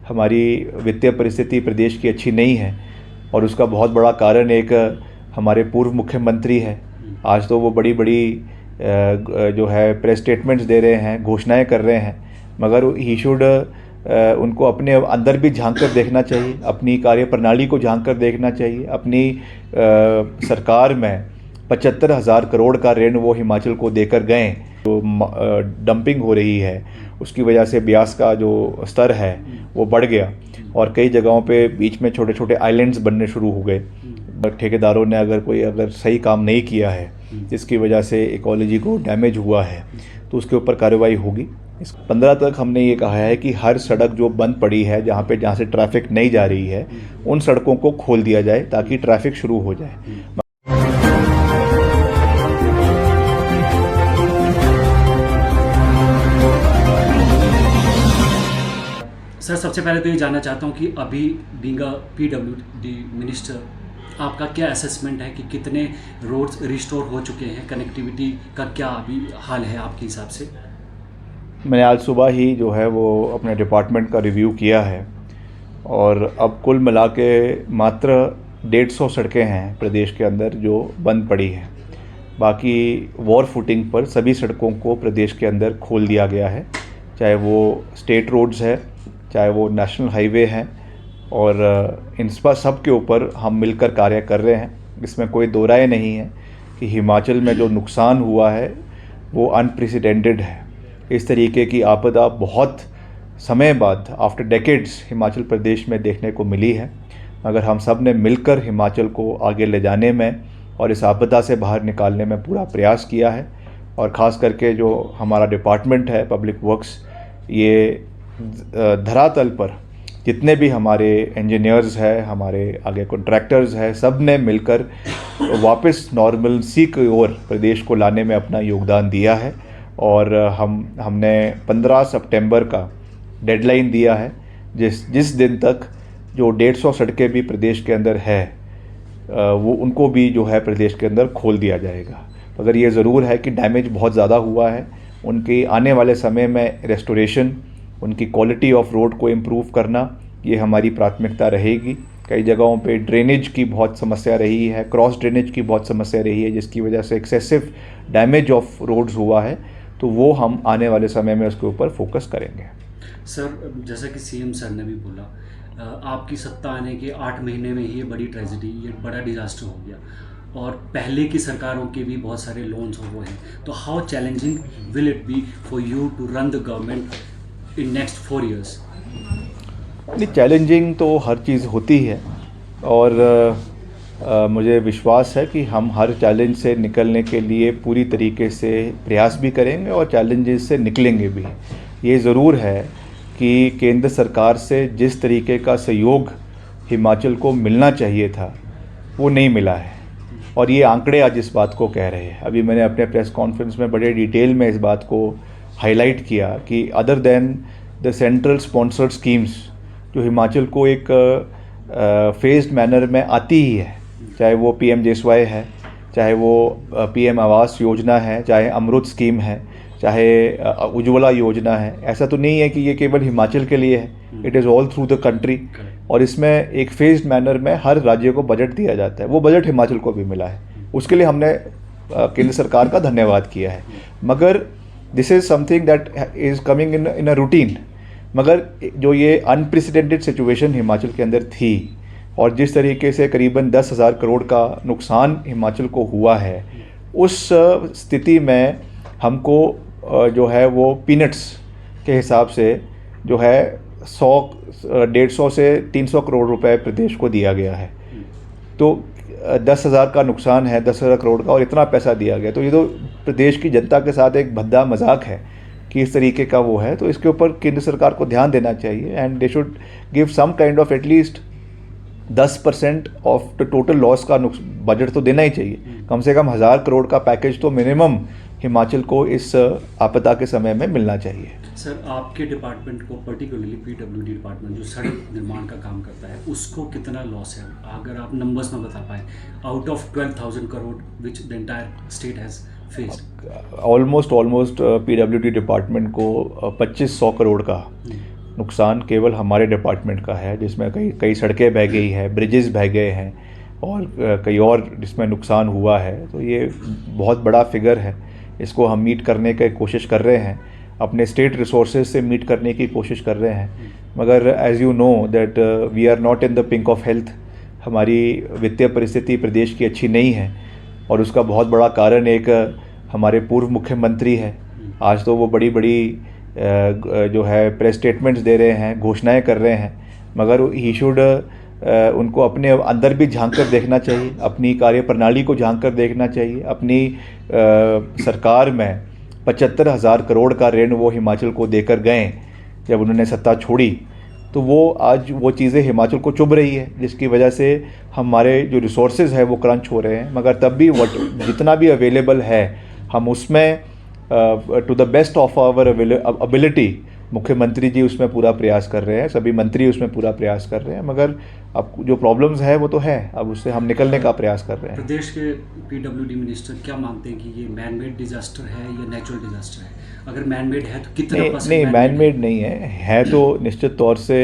हमारी वित्तीय परिस्थिति प्रदेश की अच्छी नहीं है और उसका बहुत बड़ा कारण एक हमारे पूर्व मुख्यमंत्री है। आज तो वो बड़ी बड़ी जो है प्रेस स्टेटमेंट्स दे रहे हैं, घोषणाएं कर रहे हैं, मगर ही शुड उनको अपने अंदर भी झांक कर देखना चाहिए, अपनी कार्यप्रणाली को झांक कर देखना चाहिए। अपनी सरकार में 75,000 करोड़ का ऋण वो हिमाचल को देकर गए। तो डंपिंग हो रही है, उसकी वजह से ब्यास का जो स्तर है वो बढ़ गया और कई जगहों पे बीच में छोटे छोटे आइलैंड्स बनने शुरू हो गए। ठेकेदारों ने अगर सही काम नहीं किया है जिसकी वजह से इकोलॉजी को डैमेज हुआ है तो उसके ऊपर कार्रवाई होगी। 15 तक हमने ये कहा है कि हर सड़क जो बंद पड़ी है, जहाँ से ट्रैफिक नहीं जा रही है, उन सड़कों को खोल दिया जाए ताकि ट्रैफिक शुरू हो जाए। सर, सबसे पहले तो ये जानना चाहता हूँ कि अभी बीइंग अ PWD मिनिस्टर आपका क्या असेसमेंट है कि कितने रोड्स रिस्टोर हो चुके हैं, कनेक्टिविटी का क्या अभी हाल है आपके हिसाब से? मैंने आज सुबह ही जो है वो अपने डिपार्टमेंट का रिव्यू किया है और अब कुल मिला के मात्र 150 सड़कें हैं प्रदेश के अंदर जो बंद पड़ी हैं। बाकी वॉर फुटिंग पर सभी सड़कों को प्रदेश के अंदर खोल दिया गया है, चाहे वो स्टेट रोड्स है, चाहे वो नेशनल हाईवे हैं, और इन सब के ऊपर हम मिलकर कार्य कर रहे हैं। इसमें कोई दो राय नहीं है कि हिमाचल में जो नुकसान हुआ है वो अनप्रेसिडेंटेड है। इस तरीके की आपदा बहुत समय बाद आफ्टर डेकेड्स हिमाचल प्रदेश में देखने को मिली है। अगर हम सब ने मिलकर हिमाचल को आगे ले जाने में और इस आपदा से बाहर निकालने में पूरा प्रयास किया है, और ख़ास करके जो हमारा डिपार्टमेंट है पब्लिक वर्क्स, ये धरातल पर जितने भी हमारे इंजीनियर्स हैं, हमारे आगे कॉन्ट्रैक्टर्स हैं, सब ने मिलकर वापस नॉर्मलसी की ओर प्रदेश को लाने में अपना योगदान दिया है। और हमने 15 सितंबर का डेडलाइन दिया है जिस दिन तक जो 150 सड़कें भी प्रदेश के अंदर है वो उनको भी जो है प्रदेश के अंदर खोल दिया जाएगा। मगर ये ज़रूर है कि डैमेज बहुत ज़्यादा हुआ है, उनकी आने वाले समय में रेस्टोरेशन, उनकी क्वालिटी ऑफ रोड को इम्प्रूव करना, ये हमारी प्राथमिकता रहेगी। कई जगहों पे ड्रेनेज की बहुत समस्या रही है, क्रॉस ड्रेनेज की बहुत समस्या रही है, जिसकी वजह से एक्सेसिव डैमेज ऑफ रोड्स हुआ है, तो वो हम आने वाले समय में उसके ऊपर फोकस करेंगे। सर, जैसा कि CM सर ने भी बोला, आपकी सत्ता आने के 8 महीने में ही ये बड़ी ट्रेजिडी, ये बड़ा डिजास्टर हो गया और पहले की सरकारों के भी बहुत सारे लोन्स हो हैं, तो how challenging will it be for you to run the government in next 4 years? नहीं, चैलेंजिंग तो हर चीज़ होती है और मुझे विश्वास है कि हम हर चैलेंज से निकलने के लिए पूरी तरीके से प्रयास भी करेंगे और चैलेंजेस से निकलेंगे भी। ये ज़रूर है कि केंद्र सरकार से जिस तरीके का सहयोग हिमाचल को मिलना चाहिए था वो नहीं मिला है, और ये आंकड़े आज इस बात को कह रहे हैं। अभी मैंने अपने प्रेस कॉन्फ्रेंस में बड़े डिटेल में इस बात को हाईलाइट किया कि other than the central sponsored schemes जो हिमाचल को एक फेज्ड मैनर में आती ही है, चाहे वो PMJSY है, चाहे वो PM आवास योजना है, चाहे अमृत स्कीम है, चाहे उज्ज्वला योजना है, ऐसा तो नहीं है कि ये केवल हिमाचल के लिए है, it is all through the country. और इसमें एक फेज्ड मैनर में हर राज्य को बजट दिया जाता है, वो बजट हिमाचल को भी मिला है, उसके लिए हमने केंद्र सरकार का धन्यवाद किया है। मगर this is something that is coming in a routine. मगर जो ये अनप्रेसिडेंटेड सिचुएशन हिमाचल के अंदर थी और जिस तरीके से करीबन 10,000 करोड़ का नुकसान हिमाचल को हुआ है, उस स्थिति में हमको जो है वो पीनट्स के हिसाब से जो है 150 से 300 करोड़ रुपए प्रदेश को दिया गया है। तो 10,000 का नुकसान है, 10,000 करोड़ का, और इतना पैसा दिया गया, तो ये तो प्रदेश की जनता के साथ एक भद्दा मजाक है कि इस तरीके का वो है। तो इसके ऊपर केंद्र सरकार को ध्यान देना चाहिए and they should give some kind of at least 10% of the total loss का बजट तो देना ही चाहिए। कम से कम 1,000 करोड़ का पैकेज तो मिनिमम हिमाचल को इस आपदा के समय में मिलना चाहिए। सर, आपके डिपार्टमेंट को, पर्टिकुलरली PWD डिपार्टमेंट जो सड़क निर्माण का काम करता है, उसको कितना लॉस है, अगर आप नंबर्स में बता पाएँ, out of 12,000 crore which the entire state has faced? Almost PWD department को 2500 करोड़ का नुकसान केवल हमारे डिपार्टमेंट का है, जिसमें कई कई सड़कें बह गई हैं, ब्रिजेस बह गए हैं और कई और जिसमें नुकसान हुआ है। तो ये बहुत बड़ा फिगर है, इसको हम मीट करने की कोशिश कर रहे हैं, अपने स्टेट रिसोर्सेज से मीट करने की कोशिश कर रहे हैं। मगर as you know that we are not in the pink of health. हमारी वित्तीय परिस्थिति प्रदेश की अच्छी नहीं है और उसका बहुत बड़ा कारण एक हमारे पूर्व मुख्यमंत्री है। आज तो वो बड़ी बड़ी जो है प्रेस स्टेटमेंट्स दे रहे हैं, घोषणाएं कर रहे हैं, मगर ही शुड उनको अपने अंदर भी झांक कर देखना चाहिए, अपनी कार्यप्रणाली को झांक कर देखना चाहिए। अपनी सरकार में 75,000 करोड़ का ऋण वो हिमाचल को देकर गए जब उन्होंने सत्ता छोड़ी, तो वो आज वो चीज़ें हिमाचल को चुभ रही है, जिसकी वजह से हमारे जो रिसोर्सेज है वो क्रंच हो रहे हैं। मगर तब भी जितना भी अवेलेबल है हम उसमें to the best of our ability मुख्यमंत्री जी उसमें पूरा प्रयास कर रहे हैं, सभी मंत्री उसमें पूरा प्रयास कर रहे हैं। मगर अब जो प्रॉब्लम्स है वो तो है, अब उससे हम निकलने का प्रयास कर रहे हैं। प्रदेश के पीडब्ल्यूडी मिनिस्टर क्या मानते हैं कि ये मैन मेड डिजास्टर है या नेचुरल डिजास्टर है? अगर मैन मेड है तो कितना परसेंट? नहीं, मैन मेड नहीं है तो निश्चित तौर से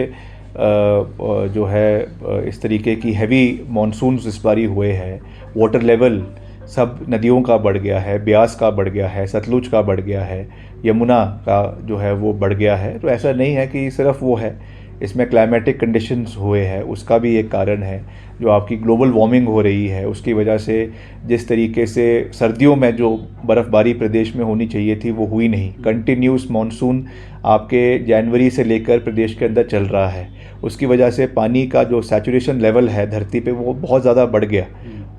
जो है इस तरीके की हैवी मानसून्स इस बारी हुए हैं। वाटर लेवल सब नदियों का बढ़ गया है, ब्यास का बढ़ गया है, सतलुज का बढ़ गया है, यमुना का जो है वो बढ़ गया है। तो ऐसा नहीं है कि सिर्फ वो है, इसमें क्लाइमेटिक कंडीशंस हुए हैं, उसका भी एक कारण है। जो आपकी ग्लोबल वार्मिंग हो रही है उसकी वजह से जिस तरीके से सर्दियों में जो बर्फ़बारी प्रदेश में होनी चाहिए थी वो हुई नहीं। कंटिन्यूस मानसून आपके जनवरी से लेकर प्रदेश के अंदर चल रहा है, उसकी वजह से पानी का जो सैचुरेशन लेवल है धरती पे वो बहुत ज़्यादा बढ़ गया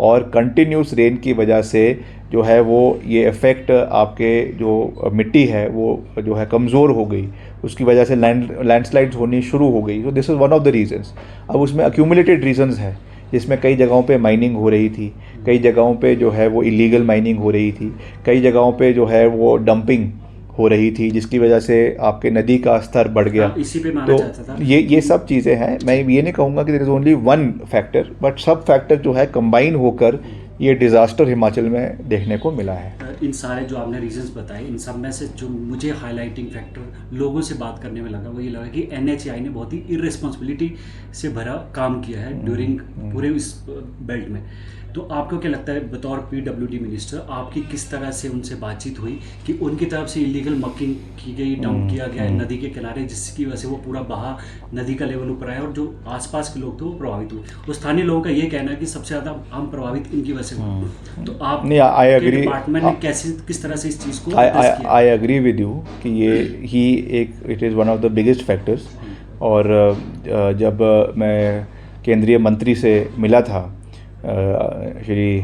और कंटिन्यूस रेन की वजह से जो है वो ये इफ़ेक्ट आपके जो मिट्टी है वो जो है कमज़ोर हो गई, उसकी वजह से लैंडस्लाइड्स होनी शुरू हो गई। तो this is one of the reasons. अब उसमें अक्यूमुलेटेड रीजंस है, जिसमें कई जगहों पे माइनिंग हो रही थी, कई जगहों पे जो है वो इलीगल माइनिंग हो रही थी, कई जगहों पे जो है वो डंपिंग हो रही थी, जिसकी वजह से आपके नदी का स्तर बढ़ गया। इसी पे माना तो जाता था। ये सब चीज़ें हैं। मैं ये नहीं कहूँगा कि there is only one factor, but सब फैक्टर जो है कंबाइन होकर ये डिज़ास्टर हिमाचल में देखने को मिला है। इन सारे जो आपने रीजंस बताए, इन सब में से जो मुझे हाईलाइटिंग फैक्टर लोगों से बात करने में लगा वो ये लगा कि NHAI ने बहुत ही इररिस्पॉन्सिबिलिटी से भरा काम किया है ड्यूरिंग पूरे इस बेल्ट में। तो आपको क्या लगता है बतौर PWD मिनिस्टर आपकी किस तरह से उनसे बातचीत हुई कि उनकी तरफ से इलीगल मकिंग की गई, डंप किया गया नदी के किनारे, जिसकी वजह से वो पूरा बहा नदी का लेवल ऊपर आया और जो आसपास के लोग थे वो प्रभावित हुए? तो स्थानीय लोगों का ये कहना है कि सबसे ज़्यादा हम प्रभावित इनकी वजह से हुए। तो आप डिपार्टमेंट ने कैसे किस तरह से इस चीज़ को आई एग्री विद यू कि ये ही it is one of the biggest factors. और जब मैं केंद्रीय मंत्री से मिला था श्री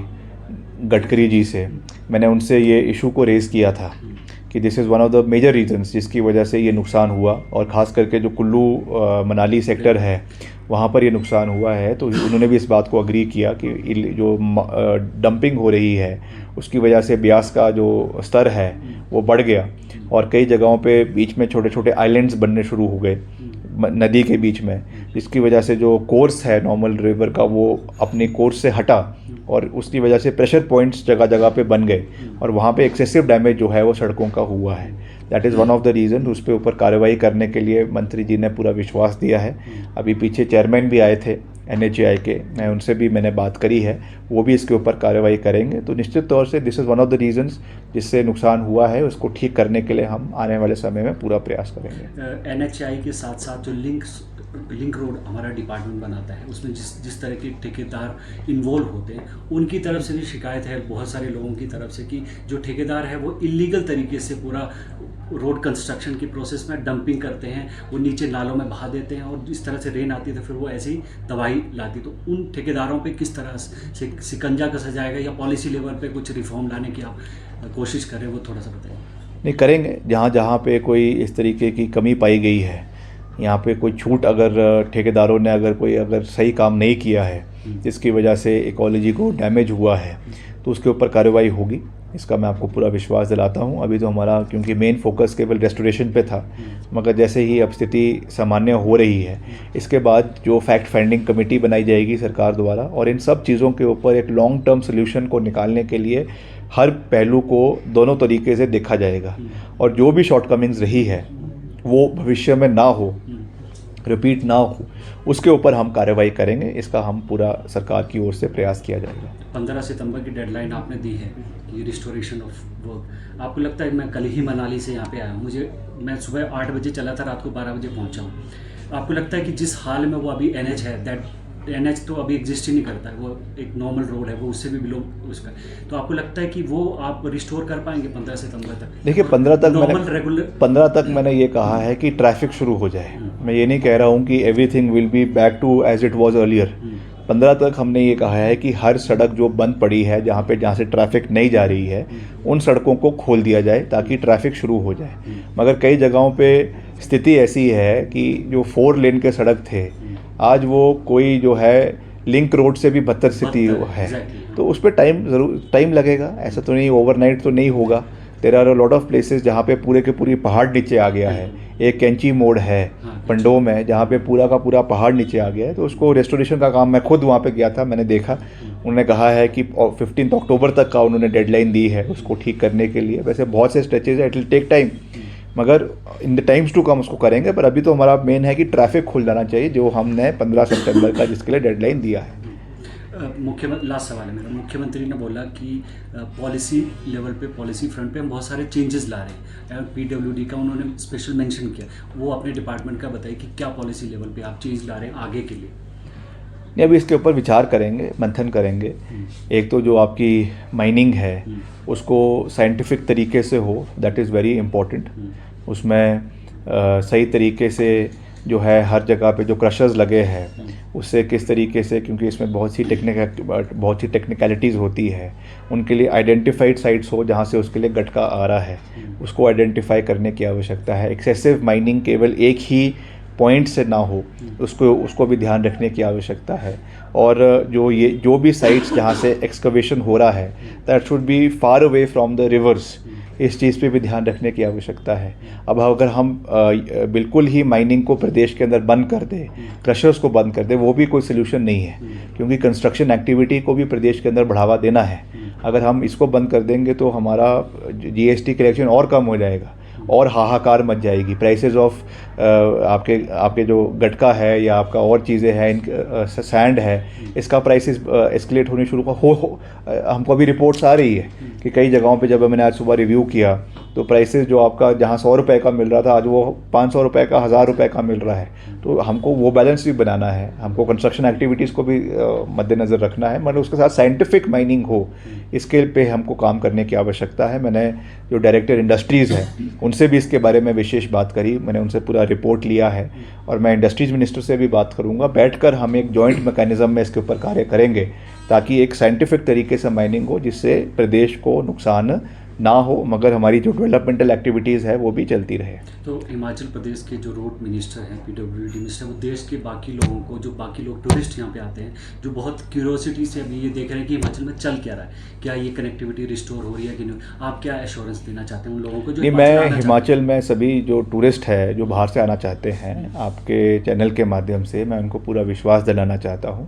गडकरी जी से, मैंने उनसे ये इशू को रेज़ किया था कि this is one of the major reasons जिसकी वजह से ये नुकसान हुआ, और ख़ास करके जो कुल्लू मनाली सेक्टर है वहाँ पर ये नुकसान हुआ है। तो उन्होंने भी इस बात को अग्री किया कि जो डंपिंग हो रही है उसकी वजह से ब्यास का जो स्तर है वो बढ़ गया और कई जगहों पे बीच में छोटे छोटे आइलैंड्स बनने शुरू हो गए नदी के बीच में, जिसकी वजह से जो कोर्स है नॉर्मल रिवर का वो अपने कोर्स से हटा और उसकी वजह से प्रेशर पॉइंट्स जगह जगह पे बन गए और वहाँ पे एक्सेसिव डैमेज जो है वो सड़कों का हुआ है। That is one of the reason. उस पे ऊपर कार्रवाई करने के लिए मंत्री जी ने पूरा विश्वास दिया है। अभी पीछे चेयरमैन भी आए थे NHAI के, मैं उनसे भी मैंने बात करी है, वो भी इसके ऊपर कार्रवाई करेंगे। तो निश्चित तौर से this is one of the reasons जिससे नुकसान हुआ है, उसको ठीक करने के लिए हम आने वाले समय में पूरा प्रयास करेंगे। NHAI के साथ साथ जो लिंक रोड हमारा डिपार्टमेंट बनाता है उसमें जिस तरह के ठेकेदार इन्वॉल्व होते हैं उनकी तरफ से भी शिकायत है बहुत सारे लोगों की तरफ से कि जो ठेकेदार है वो इलीगल तरीके से पूरा रोड कंस्ट्रक्शन की प्रोसेस में डंपिंग करते हैं, वो नीचे नालों में बहा देते हैं और इस तरह से रेन आती है तो फिर वो ऐसी ही दवाई लाती। तो उन ठेकेदारों पे किस तरह से शिकंजा कसा जाएगा या पॉलिसी लेवल पे कुछ रिफॉर्म लाने की आप कोशिश करें, वो थोड़ा सा बताइए। नहीं, करेंगे। जहाँ जहाँ पे कोई इस तरीके की कमी पाई गई है, यहाँ पे कोई छूट अगर ठेकेदारों ने अगर सही काम नहीं किया है जिसकी वजह से इकोलॉजी को डैमेज हुआ है तो उसके ऊपर कार्रवाई होगी, इसका मैं आपको पूरा विश्वास दिलाता हूँ। अभी तो हमारा क्योंकि मेन फोकस केवल रेस्टोरेशन पे था, मगर जैसे ही अब स्थिति सामान्य हो रही है इसके बाद जो फैक्ट फाइंडिंग कमेटी बनाई जाएगी सरकार द्वारा और इन सब चीज़ों के ऊपर एक लॉन्ग टर्म सोल्यूशन को निकालने के लिए हर पहलू को दोनों तरीके से देखा जाएगा और जो भी शॉर्टकमिंग्स रही है वो भविष्य में ना हो रिपीट ना हो, उसके ऊपर हम कार्रवाई करेंगे। इसका हम पूरा सरकार की ओर से प्रयास किया जाएगा। 15 सितंबर की डेडलाइन आपने दी है कि रिस्टोरेशन ऑफ वर्क, आपको लगता है मैं कल ही मनाली से यहाँ पे आया हूँ, मैं सुबह 8 बजे चला था, रात को 12 बजे पहुँचा हूँ, आपको लगता है कि जिस हाल में वो अभी NH है, दैट NH तो अभी एग्जिस्ट ही नहीं करता है, वो एक नॉर्मल रोड है, वो उससे भी बिलो उसका, तो आपको लगता है कि वो आप रिस्टोर कर पाएंगे 15 सितंबर तक? देखिए 15 तक नॉर्मल रेगुलर 15 तक मैंने ये कहा है कि ट्रैफिक शुरू हो जाए। मैं ये नहीं कह रहा हूँ कि everything will be back to as it was earlier. 15 तक हमने ये कहा है कि हर सड़क जो बंद पड़ी है, जहाँ से ट्रैफिक नहीं जा रही है, उन सड़कों को खोल दिया जाए ताकि ट्रैफिक शुरू हो जाए। मगर कई जगहों पे स्थिति ऐसी है कि जो 4 लेन के सड़क थे, आज वो कोई जो है लिंक रोड से भी बदतर स्थिति है। तो उस पर टाइम लगेगा, ऐसा तो नहीं ओवरनाइट तो नहीं होगा। There are a lot of places जहाँ पे पूरे के पूरी पहाड़ नीचे आ गया है। एक कैंची मोड़ है पंडोम है जहाँ पे पूरा का पूरा पहाड़ नीचे आ गया है, तो उसको रेस्टोरेशन का काम, मैं खुद वहाँ पे गया था, मैंने देखा। उन्होंने कहा है कि 15 अक्टूबर तक का उन्होंने डेडलाइन दी है उसको ठीक करने के लिए। वैसे बहुत से स्ट्रेचेज है, इट विल टेक टाइम, मगर in the times to come उसको करेंगे। पर अभी तो हमारा मेन है कि ट्रैफिक खुल जाना चाहिए, जो हमने 15 सितंबर का जिसके लिए डेडलाइन दिया है। मुख्यमंत्री, लास्ट सवाल है मेरा, मुख्यमंत्री ने बोला कि पॉलिसी लेवल पे, पॉलिसी फ्रंट पे हम बहुत सारे चेंजेस ला रहे हैं। PWD का उन्होंने स्पेशल मेंशन किया, वो अपने डिपार्टमेंट का बताइए कि क्या पॉलिसी लेवल पे आप चेंज ला रहे हैं आगे के लिए? नहीं, अभी इसके ऊपर विचार करेंगे, मंथन करेंगे। एक तो जो आपकी माइनिंग है उसको साइंटिफिक तरीके से हो, दैट इज़ वेरी इम्पोर्टेंट। उसमें सही तरीके से जो है हर जगह पे जो क्रशर्स लगे हैं उससे किस तरीके से, क्योंकि इसमें बहुत सी टेक्निकलिटीज़ होती है, उनके लिए आइडेंटिफाइड साइट्स हो जहाँ से उसके लिए गटका आ रहा है, उसको आइडेंटिफाई करने की आवश्यकता है। एक्सेसिव माइनिंग केवल एक ही पॉइंट से ना हो, उसको भी ध्यान रखने की आवश्यकता है। और जो भी साइट्स जहाँ से एक्सकवेशन हो रहा है, that should be far away from the reverse, इस चीज़ पे भी ध्यान रखने की आवश्यकता है। अब अगर हम बिल्कुल ही माइनिंग को प्रदेश के अंदर बंद कर दें, क्रशर्स को बंद कर दें, वो भी कोई सलूशन नहीं है, क्योंकि कंस्ट्रक्शन एक्टिविटी को भी प्रदेश के अंदर बढ़ावा देना है। अगर हम इसको बंद कर देंगे तो हमारा GST कलेक्शन और कम हो जाएगा और हाहाकार मच जाएगी। प्राइसेस ऑफ आपके जो गटका है या आपका और चीज़ें हैं, सैंड है, इसका प्राइसेस एस्केलेट होने शुरू हो। हमको अभी रिपोर्ट्स आ रही है कि कई जगहों पे, जब मैंने आज सुबह रिव्यू किया, तो प्राइसेस जो आपका जहाँ 100 रुपये का मिल रहा था, आज वो 500 रुपये का, 1000 रुपये का मिल रहा है। तो हमको वो बैलेंस भी बनाना है, हमको कंस्ट्रक्शन एक्टिविटीज़ को भी मद्देनज़र रखना है, मतलब उसके साथ साइंटिफिक माइनिंग हो, इसके पे हमको काम करने की आवश्यकता है। मैंने जो डायरेक्टर इंडस्ट्रीज़ हैं उनसे भी इसके बारे में विशेष बात करी, मैंने उनसे पूरा रिपोर्ट लिया है, और मैं इंडस्ट्रीज़ मिनिस्टर से भी बात करूंगा। बैठकर हम एक जॉइंट मैकेनिज्म में इसके ऊपर कार्य करेंगे ताकि एक साइंटिफिक तरीके से माइनिंग हो, जिससे प्रदेश को नुकसान ना हो, मगर हमारी जो डेवलपमेंटल एक्टिविटीज़ है वो भी चलती रहे। तो हिमाचल प्रदेश के जो रोड मिनिस्टर हैं, PWD मिनिस्टर, वो देश के बाकी लोगों को, जो बाकी लोग टूरिस्ट यहाँ पे आते हैं, जो बहुत क्यूरियोसिटी से अभी ये देख रहे हैं कि हिमाचल में चल क्या रहा है, क्या ये कनेक्टिविटी रिस्टोर हो रही है कि नहीं, आप क्या एश्योरेंस देना चाहते हैं उन लोगों को जो नहीं, मैं हिमाचल में सभी जो टूरिस्ट है, जो बाहर से आना चाहते हैं, आपके चैनल के माध्यम से मैं उनको पूरा विश्वास दिलाना चाहता हूँ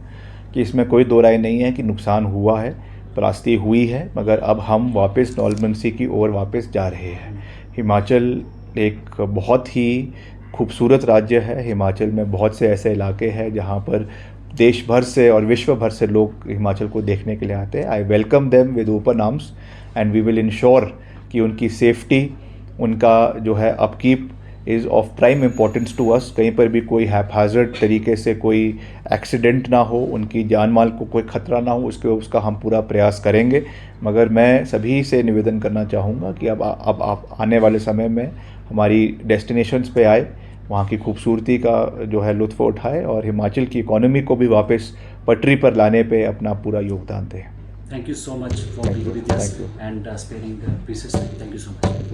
कि इसमें कोई दो राय नहीं है कि नुकसान हुआ है, त्रासदी हुई है, मगर अब हम वापस नॉर्मलसी की ओर वापस जा रहे हैं। हिमाचल एक बहुत ही खूबसूरत राज्य है। हिमाचल में बहुत से ऐसे इलाके हैं जहाँ पर देश भर से और विश्व भर से लोग हिमाचल को देखने के लिए आते हैं। I welcome them with open arms and we will ensure कि उनकी सेफ्टी, उनका जो है upkeep is of prime importance to us. कहीं पर भी कोई हैपहाजर्ड तरीके से कोई एक्सीडेंट ना हो, उनकी जान माल को कोई ख़तरा ना हो, उसका हम पूरा प्रयास करेंगे। मगर मैं सभी से निवेदन करना चाहूँगा कि अब आप आने वाले समय में हमारी डेस्टिनेशंस पे आए, वहाँ की खूबसूरती का जो है लुत्फ़ उठाए और हिमाचल की इकोनॉमी को भी वापस पटरी पर लाने पे अपना पूरा योगदान दें। Thank you so much for being with us and sparing precious time. Thank you so much.